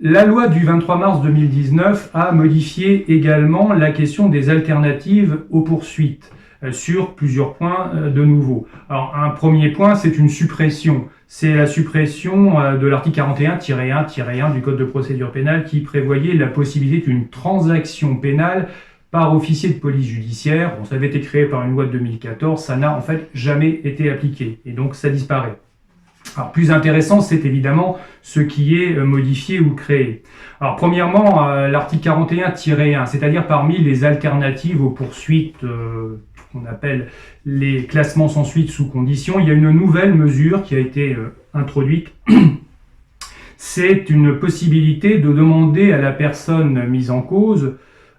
La loi du 23 mars 2019 a modifié également la question des alternatives aux poursuites sur plusieurs points de nouveau. Alors, un premier point, c'est une suppression. C'est la suppression de l'article 41-1-1 du Code de procédure pénale qui prévoyait la possibilité d'une transaction pénale par officier de police judiciaire. Bon, ça avait été créé par une loi de 2014, ça n'a en fait jamais été appliqué et donc ça disparaît. Alors, plus intéressant, c'est évidemment ce qui est modifié ou créé. Alors, premièrement, l'article 41-1, c'est-à-dire parmi les alternatives aux poursuites qu'on appelle les classements sans suite sous condition, il y a une nouvelle mesure qui a été introduite. C'est une possibilité de demander à la personne mise en cause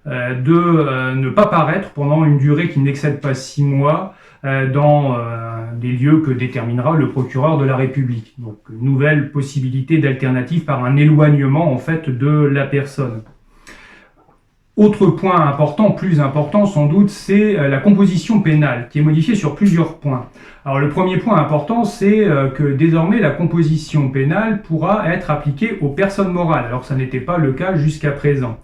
de ne pas paraître pendant une durée qui n'excède pas 6 mois dans des lieux que déterminera le procureur de la République. Donc, nouvelle possibilité d'alternative par un éloignement en fait de la personne. Autre point important, plus important sans doute, c'est la composition pénale qui est modifiée sur plusieurs points. Alors le premier point important, c'est que désormais la composition pénale pourra être appliquée aux personnes morales, alors que ça n'était pas le cas jusqu'à présent.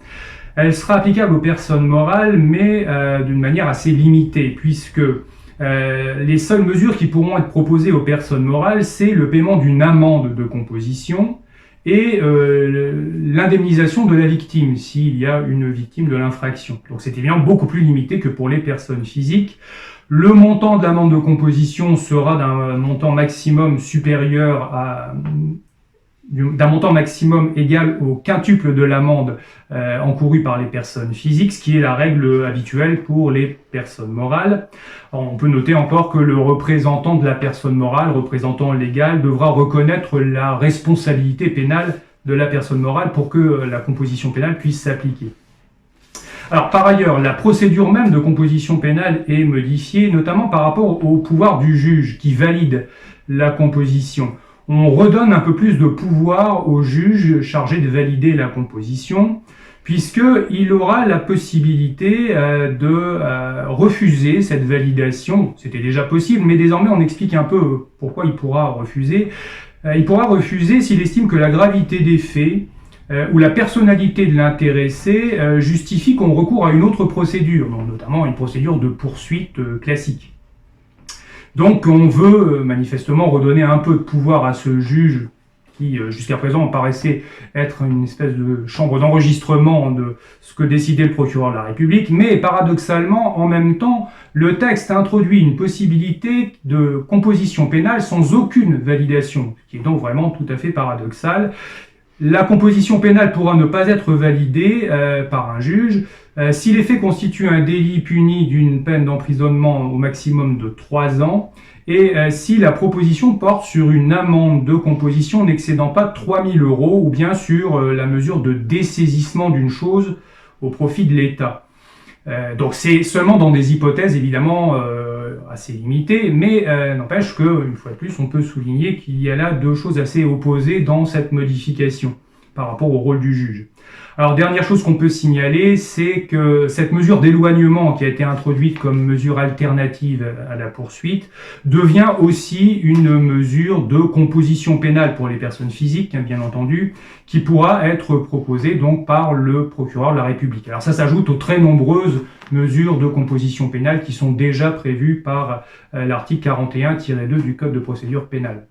Elle sera applicable aux personnes morales, mais d'une manière assez limitée, puisque les seules mesures qui pourront être proposées aux personnes morales, c'est le paiement d'une amende de composition et l'indemnisation de la victime, s'il y a une victime de l'infraction. Donc c'est évidemment beaucoup plus limité que pour les personnes physiques. Le montant de l'amende de composition sera d'un montant maximum supérieur à d'un montant maximum égal au quintuple de l'amende encourue par les personnes physiques, ce qui est la règle habituelle pour les personnes morales. Alors, on peut noter encore que le représentant de la personne morale, représentant légal, devra reconnaître la responsabilité pénale de la personne morale pour que la composition pénale puisse s'appliquer. Alors, par ailleurs, la procédure même de composition pénale est modifiée, notamment par rapport au pouvoir du juge qui valide la composition. On redonne un peu plus de pouvoir au juge chargé de valider la composition, puisqu'il aura la possibilité de refuser cette validation. C'était déjà possible, mais désormais on explique un peu pourquoi il pourra refuser. Il pourra refuser s'il estime que la gravité des faits ou la personnalité de l'intéressé justifie qu'on recourt à une autre procédure, notamment une procédure de poursuite classique. Donc on veut manifestement redonner un peu de pouvoir à ce juge qui jusqu'à présent paraissait être une espèce de chambre d'enregistrement de ce que décidait le procureur de la République, mais paradoxalement, en même temps, le texte introduit une possibilité de composition pénale sans aucune validation, ce qui est donc vraiment tout à fait paradoxal. La composition pénale pourra ne pas être validée par un juge si les faits constituent un délit puni d'une peine d'emprisonnement au maximum de 3 ans et si la proposition porte sur une amende de composition n'excédant pas 3 000 € ou bien sur la mesure de dessaisissement d'une chose au profit de l'État. Donc c'est seulement dans des hypothèses évidemment assez limitées, mais n'empêche que, une fois de plus, on peut souligner qu'il y a là deux choses assez opposées dans cette modification par rapport au rôle du juge. Alors, dernière chose qu'on peut signaler, c'est que cette mesure d'éloignement qui a été introduite comme mesure alternative à la poursuite devient aussi une mesure de composition pénale pour les personnes physiques, bien entendu, qui pourra être proposée donc par le procureur de la République. Alors ça s'ajoute aux très nombreuses mesures de composition pénale qui sont déjà prévues par l'article 41-2 du Code de procédure pénale.